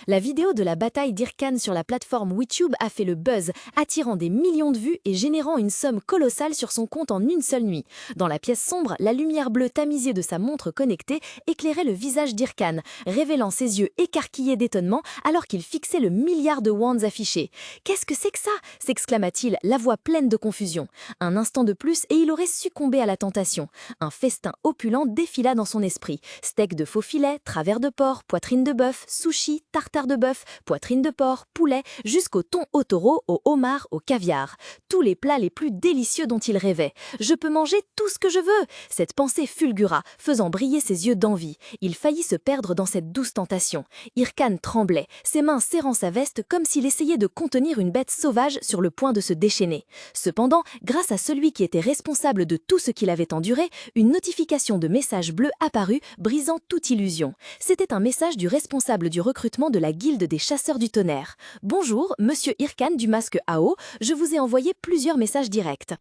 La vidéo de la bataille d'Irkan sur la plateforme YouTube a fait le buzz, attirant des millions de vues et générant une somme colossale sur son compte en une seule nuit. Dans la pièce sombre, la lumière bleue tamisée de sa montre connectée éclairait le visage d'Irkan, révélant ses yeux écarquillés d'étonnement alors qu'il fixait le milliard de wands affichés. « Qu'est-ce que c'est que ça ?» s'exclama-t-il, la voix pleine de confusion. Un instant de plus et il aurait succombé à la tentation. Un festin opulent défila dans son esprit. Steak de faux filet, travers de porc, poitrine de bœuf, sushi, tartare de bœuf, poitrine de porc, poulet, jusqu'au thon au taureau, au homard, au caviar. Tous les plats les plus délicieux dont il rêvait. Je peux manger tout ce que je veux. Cette pensée fulgura, faisant briller ses yeux d'envie. Il faillit se perdre dans cette douce tentation. Irkan tremblait, ses mains serrant sa veste comme s'il essayait de contenir une bête sauvage sur le point de se déchaîner. Cependant, grâce à celui qui était responsable de tout ce qu'il avait enduré, une notification de message bleu apparut, brisant toute illusion. C'était un message du responsable du recrutement de la guilde des chasseurs du tonnerre. « Bonjour, monsieur Irkan du masque AO, je vous ai envoyé plusieurs messages directs. »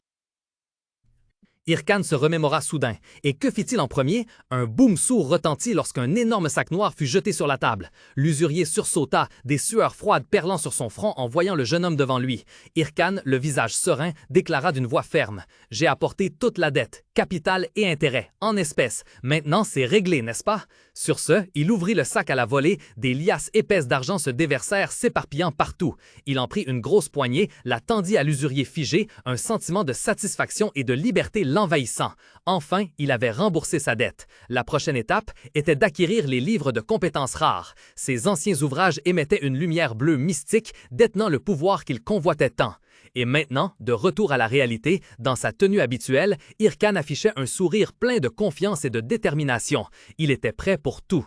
Irkan se remémora soudain. Et que fit-il en premier? Un boom sourd retentit lorsqu'un énorme sac noir fut jeté sur la table. L'usurier sursauta, des sueurs froides perlant sur son front en voyant le jeune homme devant lui. Irkan, le visage serein, déclara d'une voix ferme. « J'ai apporté toute la dette, capital et intérêt, en espèces. Maintenant, c'est réglé, n'est-ce pas? » Sur ce, il ouvrit le sac à la volée, des liasses épaisses d'argent se déversèrent, s'éparpillant partout. Il en prit une grosse poignée, la tendit à l'usurier figé, un sentiment de satisfaction et de liberté l'envahissant. Enfin, il avait remboursé sa dette. La prochaine étape était d'acquérir les livres de compétences rares. Ces anciens ouvrages émettaient une lumière bleue mystique, détenant le pouvoir qu'il convoitait tant. Et maintenant, de retour à la réalité, dans sa tenue habituelle, Irkan affichait un sourire plein de confiance et de détermination. Il était prêt pour tout.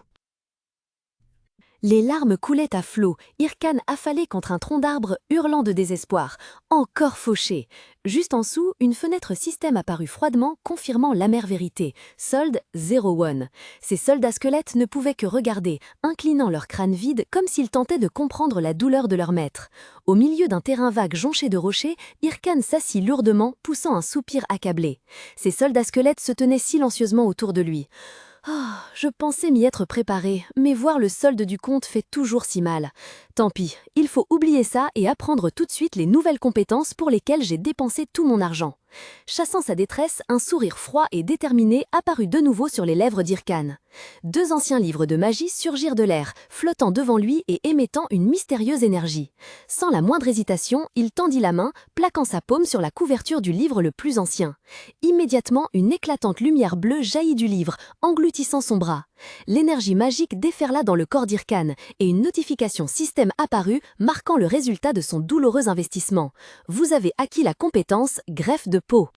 Les larmes coulaient à flots, Irkan affalé contre un tronc d'arbre, hurlant de désespoir. Encore fauché. Juste en dessous, une fenêtre système apparut froidement, confirmant l'amère vérité. Solde 01. Ces soldats squelettes ne pouvaient que regarder, inclinant leur crâne vide comme s'ils tentaient de comprendre la douleur de leur maître. Au milieu d'un terrain vague jonché de rochers, Irkan s'assit lourdement, poussant un soupir accablé. Ces soldats squelettes se tenaient silencieusement autour de lui. Oh, je pensais m'y être préparé, mais voir le solde du compte fait toujours si mal. Tant pis, il faut oublier ça et apprendre tout de suite les nouvelles compétences pour lesquelles j'ai dépensé tout mon argent. Chassant sa détresse, un sourire froid et déterminé apparut de nouveau sur les lèvres d'Irkan. Deux anciens livres de magie surgirent de l'air, flottant devant lui et émettant une mystérieuse énergie. Sans la moindre hésitation, il tendit la main, plaquant sa paume sur la couverture du livre le plus ancien. Immédiatement, une éclatante lumière bleue jaillit du livre, engloutissant son bras. L'énergie magique déferla dans le corps d'Irkan et une notification système apparut, marquant le résultat de son douloureux investissement. Vous avez acquis la compétence greffe de peau.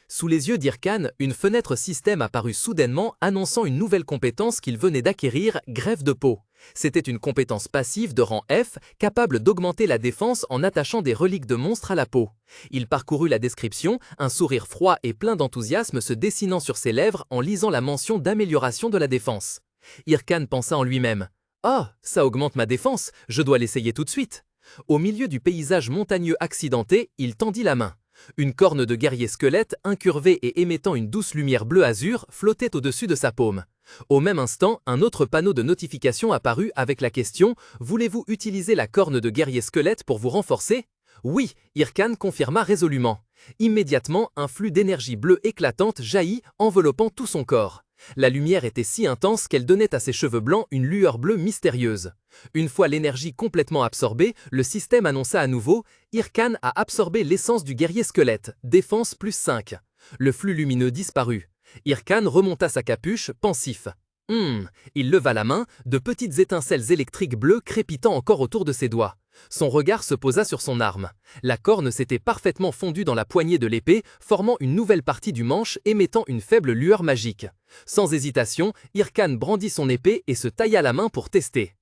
Sous les yeux d'Irkan, une fenêtre système apparut soudainement annonçant une nouvelle compétence qu'il venait d'acquérir, greffe de peau. C'était une compétence passive de rang F, capable d'augmenter la défense en attachant des reliques de monstres à la peau. Il parcourut la description, un sourire froid et plein d'enthousiasme se dessinant sur ses lèvres en lisant la mention d'amélioration de la défense. Irkan pensa en lui-même « Ah, ça augmente ma défense, je dois l'essayer tout de suite !» Au milieu du paysage montagneux accidenté, il tendit la main. Une corne de guerrier squelette, incurvée et émettant une douce lumière bleu-azur, flottait au-dessus de sa paume. Au même instant, un autre panneau de notification apparut avec la question « Voulez-vous utiliser la corne de guerrier squelette pour vous renforcer ?» Oui, Irkan confirma résolument. Immédiatement, un flux d'énergie bleue éclatante jaillit, enveloppant tout son corps. La lumière était si intense qu'elle donnait à ses cheveux blancs une lueur bleue mystérieuse. Une fois l'énergie complètement absorbée, le système annonça à nouveau « Irkan a absorbé l'essence du guerrier squelette, défense plus 5 ». Le flux lumineux disparut. Irkan remonta sa capuche, pensif. Il leva la main, de petites étincelles électriques bleues crépitant encore autour de ses doigts. Son regard se posa sur son arme. La corne s'était parfaitement fondue dans la poignée de l'épée, formant une nouvelle partie du manche émettant une faible lueur magique. Sans hésitation, Irkan brandit son épée et se tailla la main pour tester.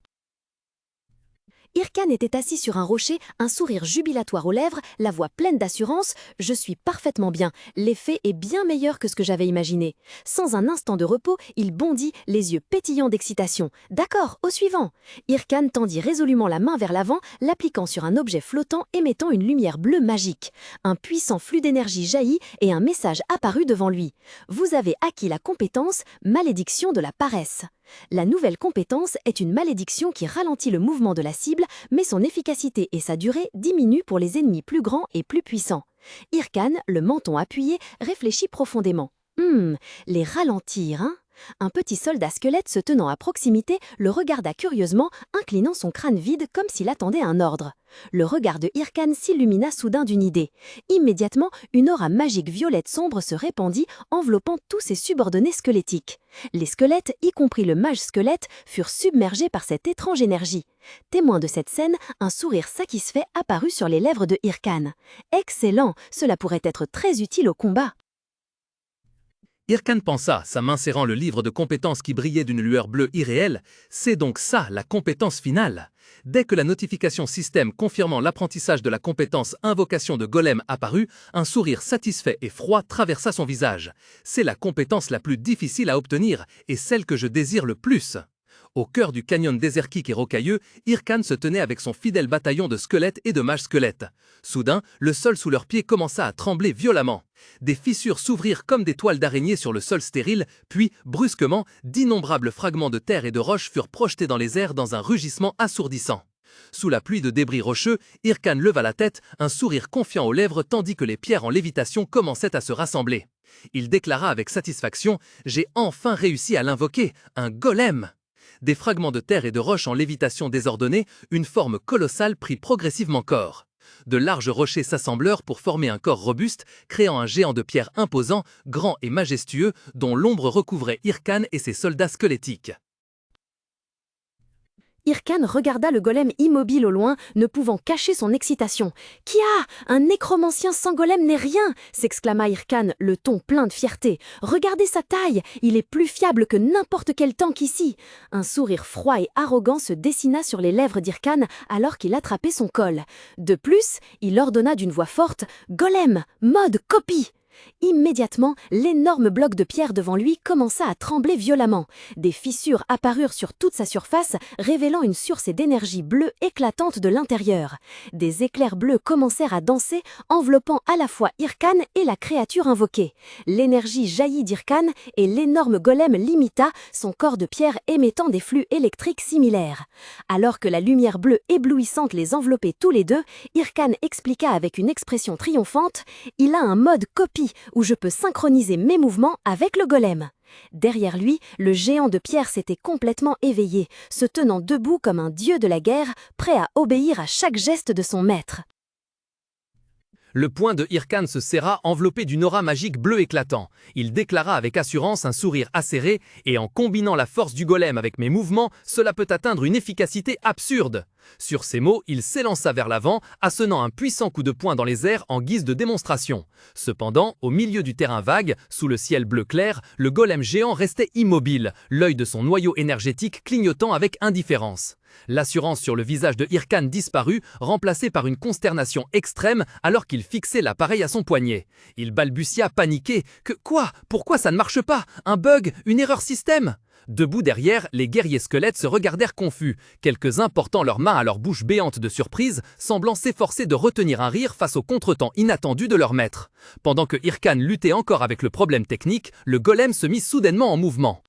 Irkan était assis sur un rocher, un sourire jubilatoire aux lèvres, la voix pleine d'assurance. « Je suis parfaitement bien. L'effet est bien meilleur que ce que j'avais imaginé. » Sans un instant de repos, il bondit, les yeux pétillants d'excitation. « D'accord, au suivant !» Irkan tendit résolument la main vers l'avant, l'appliquant sur un objet flottant émettant une lumière bleue magique. Un puissant flux d'énergie jaillit et un message apparut devant lui. « Vous avez acquis la compétence Malédiction de la paresse. » La nouvelle compétence est une malédiction qui ralentit le mouvement de la cible, mais son efficacité et sa durée diminuent pour les ennemis plus grands et plus puissants. Irkan, le menton appuyé, réfléchit profondément. Les ralentir, hein? Un petit soldat squelette se tenant à proximité le regarda curieusement, inclinant son crâne vide comme s'il attendait un ordre. Le regard de Irkan s'illumina soudain d'une idée. Immédiatement, une aura magique violette sombre se répandit, enveloppant tous ses subordonnés squelettiques. Les squelettes, y compris le mage squelette, furent submergés par cette étrange énergie. Témoin de cette scène, un sourire satisfait apparut sur les lèvres de Irkan. Excellent, cela pourrait être très utile au combat. Irkan pensa, sa main serrant le livre de compétences qui brillait d'une lueur bleue irréelle, c'est donc ça la compétence finale. Dès que la notification système confirmant l'apprentissage de la compétence invocation de golem apparut, un sourire satisfait et froid traversa son visage. C'est la compétence la plus difficile à obtenir et celle que je désire le plus. Au cœur du canyon désertique et rocailleux, Irkan se tenait avec son fidèle bataillon de squelettes et de mages squelettes. Soudain, le sol sous leurs pieds commença à trembler violemment. Des fissures s'ouvrirent comme des toiles d'araignée sur le sol stérile, puis, brusquement, d'innombrables fragments de terre et de roches furent projetés dans les airs dans un rugissement assourdissant. Sous la pluie de débris rocheux, Irkan leva la tête, un sourire confiant aux lèvres tandis que les pierres en lévitation commençaient à se rassembler. Il déclara avec satisfaction « J'ai enfin réussi à l'invoquer, un golem !» Des fragments de terre et de roches en lévitation désordonnée, une forme colossale prit progressivement corps. De larges rochers s'assemblèrent pour former un corps robuste, créant un géant de pierre imposant, grand et majestueux, dont l'ombre recouvrait Irkan et ses soldats squelettiques. Irkan regarda le golem immobile au loin, ne pouvant cacher son excitation. « Kia, un nécromancien sans golem n'est rien !» s'exclama Irkan, le ton plein de fierté. « Regardez sa taille, il est plus fiable que n'importe quel tank ici !» Un sourire froid et arrogant se dessina sur les lèvres d'Irkan alors qu'il attrapait son col. De plus, il ordonna d'une voix forte « Golem, mode copie !» Immédiatement, l'énorme bloc de pierre devant lui commença à trembler violemment. Des fissures apparurent sur toute sa surface, révélant une source d'énergie bleue éclatante de l'intérieur. Des éclairs bleus commencèrent à danser, enveloppant à la fois Irkan et la créature invoquée. L'énergie jaillit d'Irkan et l'énorme golem l'imita, son corps de pierre émettant des flux électriques similaires. Alors que la lumière bleue éblouissante les enveloppait tous les deux, Irkan expliqua avec une expression triomphante « Il a un mode copie où je peux synchroniser mes mouvements avec le golem. » Derrière lui, le géant de pierre s'était complètement éveillé, se tenant debout comme un dieu de la guerre, prêt à obéir à chaque geste de son maître. Le poing de Irkan se serra, enveloppé d'une aura magique bleu éclatant. Il déclara avec assurance, un sourire acéré, et en combinant la force du golem avec mes mouvements, cela peut atteindre une efficacité absurde. Sur ces mots, il s'élança vers l'avant, assonnant un puissant coup de poing dans les airs en guise de démonstration. Cependant, au milieu du terrain vague, sous le ciel bleu clair, le golem géant restait immobile, l'œil de son noyau énergétique clignotant avec indifférence. L'assurance sur le visage de Irkan disparut, remplacée par une consternation extrême alors qu'il fixait l'appareil à son poignet. Il balbutia paniqué. « Quoi ? Pourquoi ça ne marche pas ? Un bug ? Une erreur système ?» Debout derrière, les guerriers squelettes se regardèrent confus, quelques-uns portant leurs mains à leur bouche béante de surprise, semblant s'efforcer de retenir un rire face au contretemps inattendu de leur maître. Pendant que Irkan luttait encore avec le problème technique, le golem se mit soudainement en mouvement.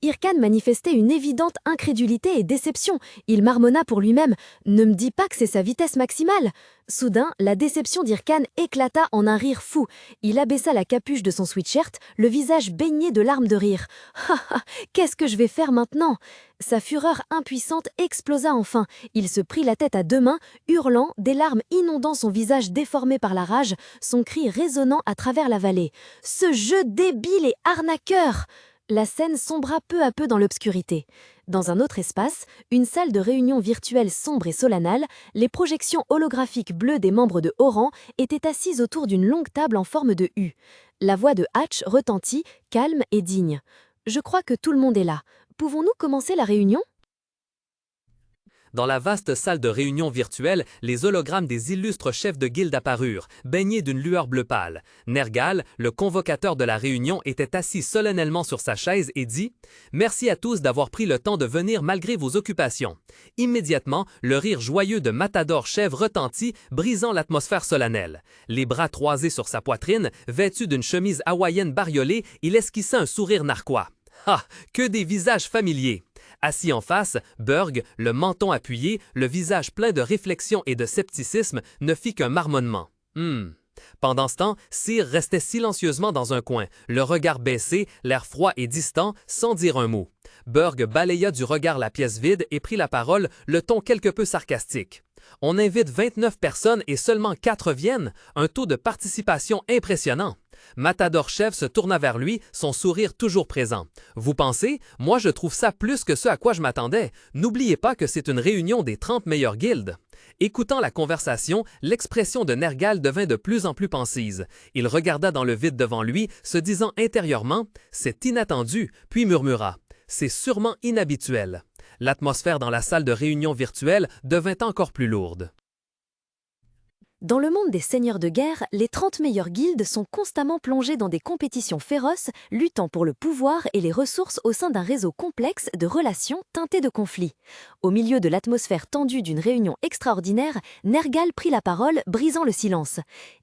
Irkan manifestait une évidente incrédulité et déception. Il marmonna pour lui-même « Ne me dis pas que c'est sa vitesse maximale !» Soudain, la déception d'Irkan éclata en un rire fou. Il abaissa la capuche de son sweatshirt, le visage baigné de larmes de rire. « Ha ha, qu'est-ce que je vais faire maintenant ?» Sa fureur impuissante explosa enfin. Il se prit la tête à deux mains, hurlant, des larmes inondant son visage déformé par la rage, son cri résonnant à travers la vallée. « Ce jeu débile et arnaqueur !» La scène sombra peu à peu dans l'obscurité. Dans un autre espace, une salle de réunion virtuelle sombre et solennelle, les projections holographiques bleues des membres de haut rang étaient assises autour d'une longue table en forme de U. La voix de Hatch retentit, calme et digne. « Je crois que tout le monde est là. Pouvons-nous commencer la réunion ?» Dans la vaste salle de réunion virtuelle, les hologrammes des illustres chefs de guilde apparurent, baignés d'une lueur bleu pâle. Nergal, le convocateur de la réunion, était assis solennellement sur sa chaise et dit « Merci à tous d'avoir pris le temps de venir malgré vos occupations. » Immédiatement, le rire joyeux de Matador Chèvre retentit, brisant l'atmosphère solennelle. Les bras croisés sur sa poitrine, vêtu d'une chemise hawaïenne bariolée, il esquissa un sourire narquois. Ah, que des visages familiers! Assis en face, Burg, le menton appuyé, le visage plein de réflexion et de scepticisme, ne fit qu'un marmonnement. Pendant ce temps, Cyr restait silencieusement dans un coin, le regard baissé, l'air froid et distant, sans dire un mot. Burg balaya du regard la pièce vide et prit la parole, le ton quelque peu sarcastique. On invite 29 personnes et seulement 4 viennent, un taux de participation impressionnant. Matador-chef se tourna vers lui, son sourire toujours présent. « Vous pensez? Moi je trouve ça plus que ce à quoi je m'attendais. N'oubliez pas que c'est une réunion des 30 meilleures guildes. » Écoutant la conversation, l'expression de Nergal devint de plus en plus pensise. Il regarda dans le vide devant lui, se disant intérieurement « C'est inattendu », puis murmura « C'est sûrement inhabituel ». L'atmosphère dans la salle de réunion virtuelle devint encore plus lourde. Dans le monde des seigneurs de guerre, les 30 meilleures guildes sont constamment plongées dans des compétitions féroces, luttant pour le pouvoir et les ressources au sein d'un réseau complexe de relations teintées de conflits. Au milieu de l'atmosphère tendue d'une réunion extraordinaire, Nergal prit la parole, brisant le silence.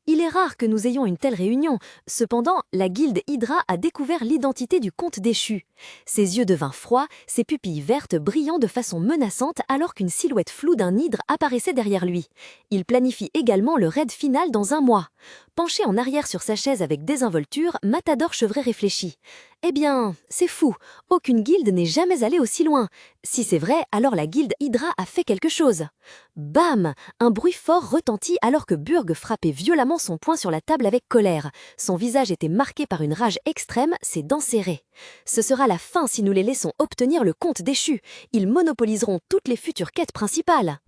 Il est rare que nous ayons une telle réunion. Cependant, la guilde Hydra a découvert l'identité du comte déchu. Ses yeux devinrent froids, ses pupilles vertes brillant de façon menaçante alors qu'une silhouette floue d'un hydre apparaissait derrière lui. Il planifie également le raid final dans 1 mois. Penché en arrière sur sa chaise avec désinvolture, Matador Chevret réfléchit. Eh bien, c'est fou, aucune guilde n'est jamais allée aussi loin. Si c'est vrai, alors la guilde Hydra a fait quelque chose. Bam! Un bruit fort retentit alors que Burg frappait violemment son poing sur la table avec colère. Son visage était marqué par une rage extrême, ses dents serrées. Ce sera la fin si nous les laissons obtenir le comte déchu. Ils monopoliseront toutes les futures quêtes principales.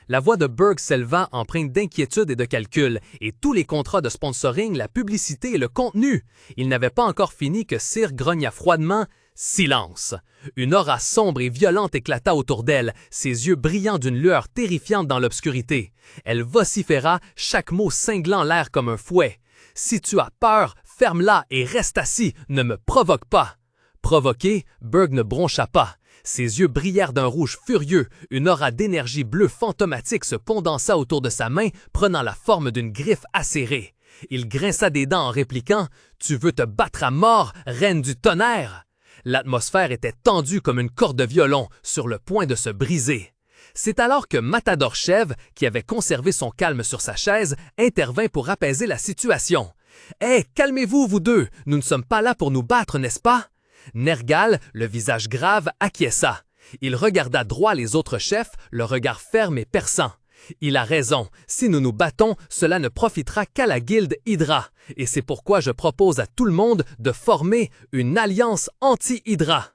La voix de Burg s'éleva empreinte d'inquiétude et de calcul, et tous les contrats de sponsoring, la publicité et le contenu. Il n'avait pas encore fini que Cyr grogna froidement « Silence !» Une aura sombre et violente éclata autour d'elle, ses yeux brillant d'une lueur terrifiante dans l'obscurité. Elle vociféra, chaque mot cinglant l'air comme un fouet. « Si tu as peur, ferme-la et reste assis, ne me provoque pas !» Provoqué, Burg ne broncha pas. Ses yeux brillèrent d'un rouge furieux, une aura d'énergie bleue fantomatique se condensa autour de sa main, prenant la forme d'une griffe acérée. Il grinça des dents en répliquant « Tu veux te battre à mort, reine du tonnerre ?» L'atmosphère était tendue comme une corde de violon, sur le point de se briser. C'est alors que Matador Chev, qui avait conservé son calme sur sa chaise, intervint pour apaiser la situation. « Hé, calmez-vous, vous deux, nous ne sommes pas là pour nous battre, n'est-ce pas? » Nergal, le visage grave, acquiesça. Il regarda droit les autres chefs, le regard ferme et perçant. Il a raison, si nous nous battons, cela ne profitera qu'à la guilde Hydra. Et c'est pourquoi je propose à tout le monde de former une alliance anti-Hydra.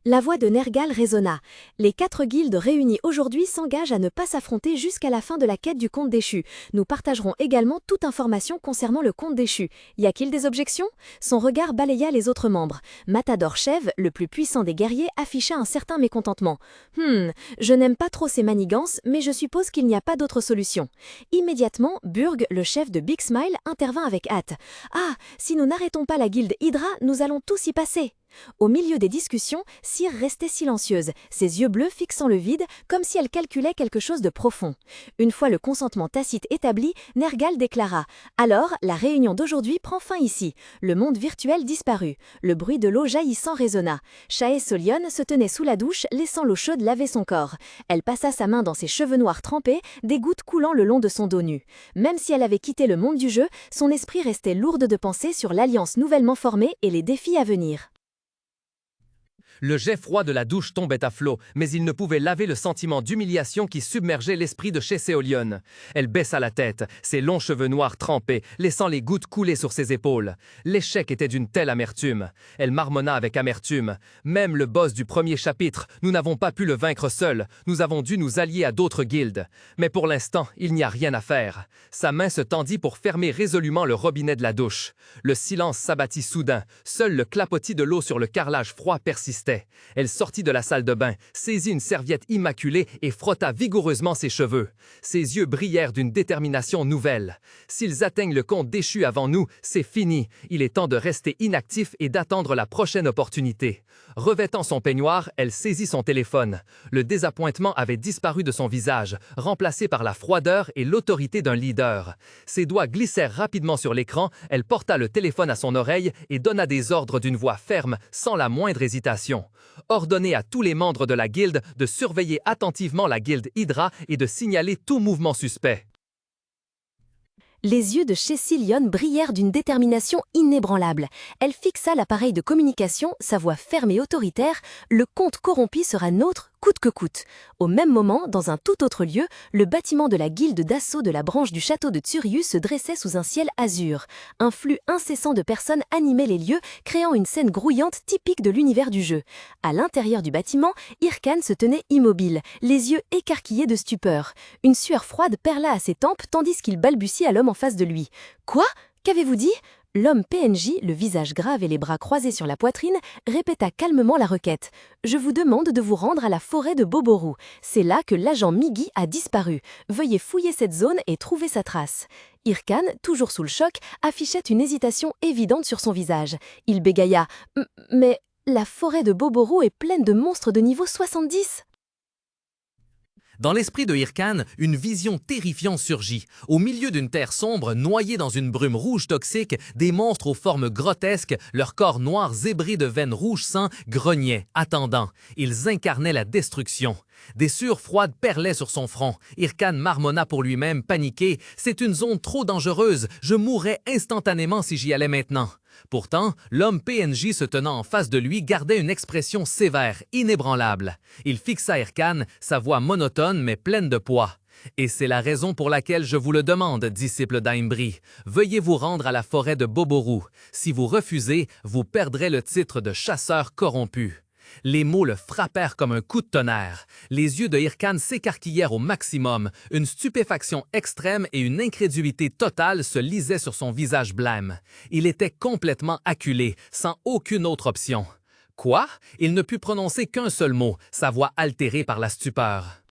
La voix de Nergal résonna. Les 4 guildes réunies aujourd'hui s'engagent à ne pas s'affronter jusqu'à la fin de la quête du comte déchu. Nous partagerons également toute information concernant le comte déchu. Y a-t-il des objections? Son regard balaya les autres membres. Matador Chev, le plus puissant des guerriers, afficha un certain mécontentement. Je n'aime pas trop ces manigances, mais je suppose qu'il n'y a pas d'autre solution. Immédiatement, Burg, le chef de Big Smile, intervint avec hâte. Ah, si nous n'arrêtons pas la guilde Hydra, nous allons tous y passer. Au milieu des discussions, Cyr restait silencieuse, ses yeux bleus fixant le vide, comme si elle calculait quelque chose de profond. Une fois le consentement tacite établi, Nergal déclara « Alors, la réunion d'aujourd'hui prend fin ici. » Le monde virtuel disparut. Le bruit de l'eau jaillissant résonna. Shae Solion se tenait sous la douche, laissant l'eau chaude laver son corps. Elle passa sa main dans ses cheveux noirs trempés, des gouttes coulant le long de son dos nu. Même si elle avait quitté le monde du jeu, son esprit restait lourde de pensées sur l'alliance nouvellement formée et les défis à venir. Le jet froid de la douche tombait à flot, mais il ne pouvait laver le sentiment d'humiliation qui submergeait l'esprit de Shae Seolion. Elle baissa la tête, ses longs cheveux noirs trempés, laissant les gouttes couler sur ses épaules. L'échec était d'une telle amertume. Elle marmonna avec amertume. Même le boss du premier chapitre, nous n'avons pas pu le vaincre seul. Nous avons dû nous allier à d'autres guildes. Mais pour l'instant, il n'y a rien à faire. Sa main se tendit pour fermer résolument le robinet de la douche. Le silence s'abattit soudain. Seul le clapotis de l'eau sur le carrelage froid persistait. restait. Elle sortit de la salle de bain, saisit une serviette immaculée et frotta vigoureusement ses cheveux. Ses yeux brillèrent d'une détermination nouvelle. S'ils atteignent le compte déchu avant nous, c'est fini. Il est temps de rester inactif et d'attendre la prochaine opportunité. Revêtant son peignoir, elle saisit son téléphone. Le désappointement avait disparu de son visage, remplacé par la froideur et l'autorité d'un leader. Ses doigts glissèrent rapidement sur l'écran, elle porta le téléphone à son oreille et donna des ordres d'une voix ferme, sans la moindre hésitation. Ordonnez à tous les membres de la guilde de surveiller attentivement la guilde Hydra et de signaler tout mouvement suspect. Les yeux de Chécilion brillèrent d'une détermination inébranlable. Elle fixa l'appareil de communication, sa voix ferme et autoritaire. Le comte corrompu sera nôtre, coûte que coûte. Au même moment, dans un tout autre lieu, le bâtiment de la guilde d'assaut de la branche du château de Tsuriu se dressait sous un ciel azur. Un flux incessant de personnes animait les lieux, créant une scène grouillante typique de l'univers du jeu. À l'intérieur du bâtiment, Irkan se tenait immobile, les yeux écarquillés de stupeur. Une sueur froide perla à ses tempes tandis qu'il balbutiait à l'homme en face de lui. « Quoi ? Qu'avez-vous dit ?» L'homme PNJ, le visage grave et les bras croisés sur la poitrine, répéta calmement la requête. « Je vous demande de vous rendre à la forêt de Boboru. C'est là que l'agent Migi a disparu. Veuillez fouiller cette zone et trouver sa trace. » Irkan, toujours sous le choc, affichait une hésitation évidente sur son visage. Il bégaya « Mais la forêt de Boboru est pleine de monstres de niveau 70 !» Dans l'esprit de Irkan, une vision terrifiante surgit. Au milieu d'une terre sombre, noyée dans une brume rouge toxique, des monstres aux formes grotesques, leurs corps noirs zébrés de veines rouge sang, grognaient, attendant. Ils incarnaient la destruction. Des sueurs froides perlaient sur son front. Irkan marmonna pour lui-même, paniqué. « C'est une zone trop dangereuse. Je mourrais instantanément si j'y allais maintenant. » Pourtant, l'homme PNJ se tenant en face de lui gardait une expression sévère, inébranlable. Il fixa Irkan, sa voix monotone mais pleine de poids. « Et c'est la raison pour laquelle je vous le demande, disciple d'Aimbri. Veuillez vous rendre à la forêt de Boboru. Si vous refusez, vous perdrez le titre de chasseur corrompu. » Les mots le frappèrent comme un coup de tonnerre. Les yeux de Irkan s'écarquillèrent au maximum. Une stupéfaction extrême et une incrédulité totale se lisaient sur son visage blême. Il était complètement acculé, sans aucune autre option. Quoi? Il ne put prononcer qu'un seul mot, sa voix altérée par la stupeur.